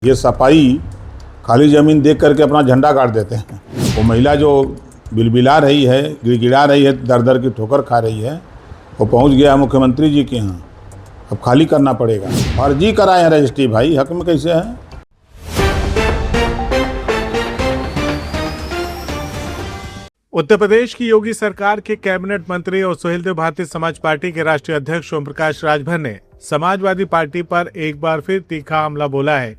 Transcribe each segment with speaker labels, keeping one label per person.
Speaker 1: ये सपाई खाली ज़मीन देख करके अपना झंडा गाड़ देते हैं। वो महिला जो बिलबिला रही है, गिड़गिड़ा रही है, दर दर की ठोकर खा रही है, वो पहुंच गया मुख्यमंत्री जी के यहाँ। अब खाली करना पड़ेगा। फर्जी कराए हैं रजिस्ट्री, भाई हक में कैसे है।
Speaker 2: उत्तर प्रदेश की योगी सरकार के कैबिनेट मंत्री और सुहेलदेव भारतीय समाज पार्टी के राष्ट्रीय अध्यक्ष ओम प्रकाश राजभर ने समाजवादी पार्टी पर एक बार फिर तीखा हमला बोला है।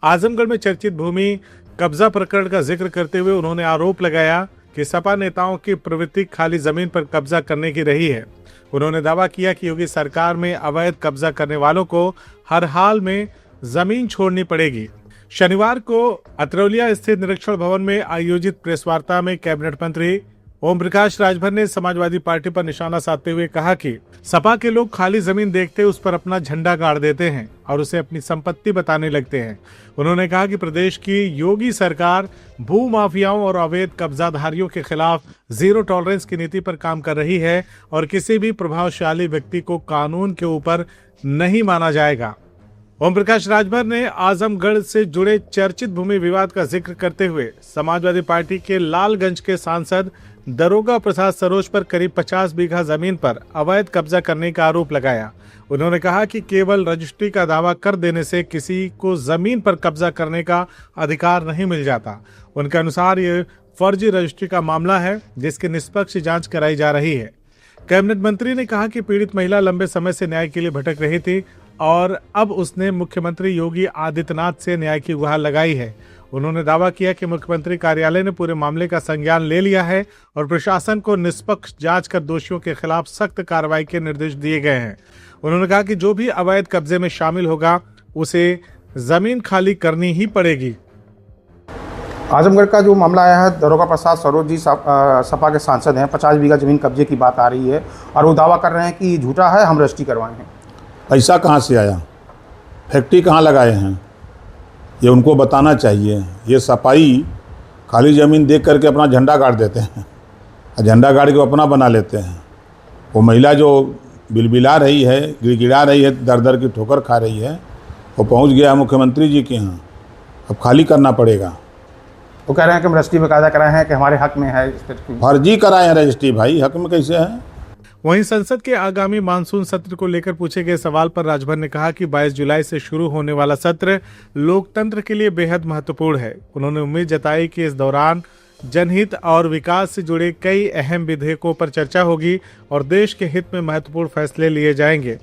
Speaker 2: आजमगढ़ में चर्चित भूमि कब्जा प्रकरण का जिक्र करते हुए उन्होंने आरोप लगाया कि सपा नेताओं की प्रवृत्ति खाली जमीन पर कब्जा करने की रही है। उन्होंने दावा किया कि योगी सरकार में अवैध कब्जा करने वालों को हर हाल में जमीन छोड़नी पड़ेगी। शनिवार को अतरौलिया स्थित निरीक्षण भवन में आयोजित प्रेस वार्ता में कैबिनेट मंत्री ओम प्रकाश राजभर ने समाजवादी पार्टी पर निशाना साधते हुए कहा कि सपा के लोग खाली जमीन देखते उस पर अपना झंडा गाड़ देते हैं और उसे अपनी संपत्ति बताने लगते हैं। उन्होंने कहा कि प्रदेश की योगी सरकार भू माफियाओं और अवैध कब्जाधारियों के खिलाफ जीरो टॉलरेंस की नीति पर काम कर रही है और किसी भी प्रभावशाली व्यक्ति को कानून के ऊपर नहीं माना जाएगा। ओम प्रकाश राजभर ने आजमगढ़ से जुड़े चर्चित भूमि विवाद का जिक्र करते हुए समाजवादी पार्टी के लालगंज के सांसद दरोगा प्रसाद सरोज पर करीब 50 बीघा जमीन पर अवैध कब्जा करने का आरोप लगाया। उन्होंने कहा कि केवल रजिस्ट्री का दावा कर देने से किसी को जमीन पर कब्जा करने का अधिकार नहीं मिल जाता। उनके अनुसार ये फर्जी रजिस्ट्री का मामला है जिसकी निष्पक्ष जांच कराई जा रही है। कैबिनेट मंत्री ने कहा कि पीड़ित महिला लंबे समय से न्याय के लिए भटक रही थी और अब उसने मुख्यमंत्री योगी आदित्यनाथ से न्याय की गुहार लगाई है। उन्होंने दावा किया कि मुख्यमंत्री कार्यालय ने पूरे मामले का संज्ञान ले लिया है और प्रशासन को निष्पक्ष जांच कर दोषियों के खिलाफ सख्त कार्रवाई के निर्देश दिए गए हैं। उन्होंने कहा कि जो भी अवैध कब्जे में शामिल होगा उसे जमीन खाली करनी ही पड़ेगी।
Speaker 3: आजमगढ़ का जो मामला आया है, दरोगा प्रसाद सरोज जी सपा के सांसद हैं। 50 बीघा जमीन कब्जे की बात आ रही है और वो दावा कर रहे हैं कि झूठा है, हम रजिस्ट्री करवाए हैं।
Speaker 1: पैसा कहाँ से आया, फैक्ट्री कहाँ लगाए हैं, ये उनको बताना चाहिए। ये सपाई खाली ज़मीन देख करके अपना झंडा गाड़ देते हैं, झंडा गाड़ के अपना बना लेते हैं। वो महिला जो बिलबिला रही है, गिड़गिड़ा रही है, दर दर की ठोकर खा रही है, वो पहुंच गया मुख्यमंत्री जी के यहाँ। अब खाली करना पड़ेगा।
Speaker 3: वो कह रहे हैं कि हम रजिस्ट्री बकायदा कराए हैं कि हमारे हक में है।
Speaker 1: फर्जी कराए हैं रजिस्ट्री, भाई हक में कैसे है।
Speaker 2: वहीं संसद के आगामी मानसून सत्र को लेकर पूछे गए सवाल पर राजभर ने कहा कि 22 जुलाई से शुरू होने वाला सत्र लोकतंत्र के लिए बेहद महत्वपूर्ण है। उन्होंने उम्मीद जताई कि इस दौरान जनहित और विकास से जुड़े कई अहम विधेयकों पर चर्चा होगी और देश के हित में महत्वपूर्ण फैसले लिए जाएंगे।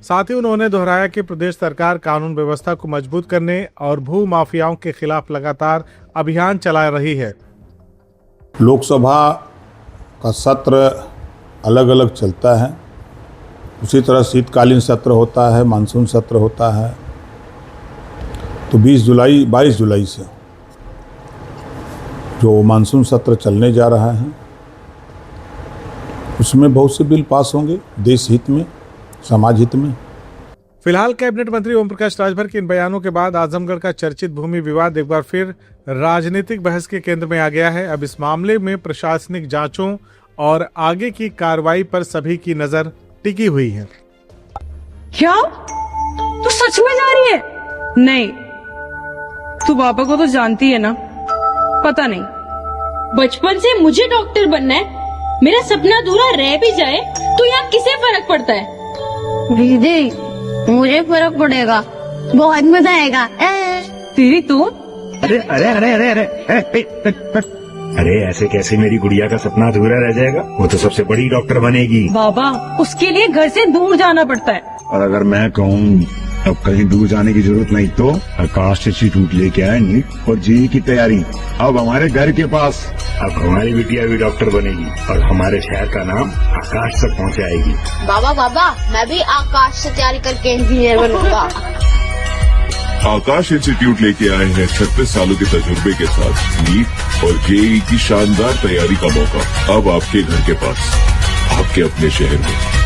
Speaker 2: साथ ही उन्होंने दोहराया कि प्रदेश सरकार कानून व्यवस्था को मजबूत करने और भू माफियाओं के खिलाफ लगातार अभियान चला रही है।
Speaker 1: लोकसभा का सत्र अलग अलग चलता है, उसी तरह शीतकालीन सत्र होता है, मानसून सत्र होता है। तो 22 जुलाई से जो मानसून सत्र चलने जा रहा है उसमें बहुत से बिल पास होंगे देश हित में, समाज हित में।
Speaker 2: फिलहाल कैबिनेट मंत्री ओम प्रकाश राजभर के इन बयानों के बाद आजमगढ़ का चर्चित भूमि विवाद एक बार फिर राजनीतिक बहस के केंद्र में आ गया है। अब इस मामले में प्रशासनिक जांचों और आगे की कार्रवाई पर सभी की नजर टिकी हुई है।
Speaker 4: क्या तू सच में जा रही है? नहीं, तू पापा को तो जानती है ना। पता नहीं,
Speaker 5: बचपन से मुझे डॉक्टर बनना है, मेरा सपना अधूरा रह भी जाए तो यहाँ किसे फर्क पड़ता है?
Speaker 6: दीदी मुझे फर्क पड़ेगा, बहुत मजा आएगा।
Speaker 4: तेरी तो
Speaker 7: अरे अरे अरे अरे अरे अरे ऐसे कैसे मेरी गुड़िया का सपना अधूरा रह जाएगा? वो तो सबसे बड़ी डॉक्टर बनेगी।
Speaker 4: बाबा, उसके लिए घर से दूर जाना पड़ता है।
Speaker 7: और अगर मैं कहूँ अब कहीं दूर जाने की जरूरत नहीं तो आकाश इंस्टीट्यूट लेके आए नीट और जेईई की तैयारी अब हमारे घर के पास। अब हमारी बिटिया भी डॉक्टर बनेगी और हमारे शहर का नाम आकाश तक पहुँचाएगी।
Speaker 6: बाबा मैं भी आकाश से तैयारी करके इंजीनियर बनूंगा।
Speaker 8: आकाश इंस्टीट्यूट लेके आए हैं 36 सालों के तजुर्बे के साथ नीट और जेईई की शानदार तैयारी का मौका अब आपके घर के पास, आपके अपने शहर में।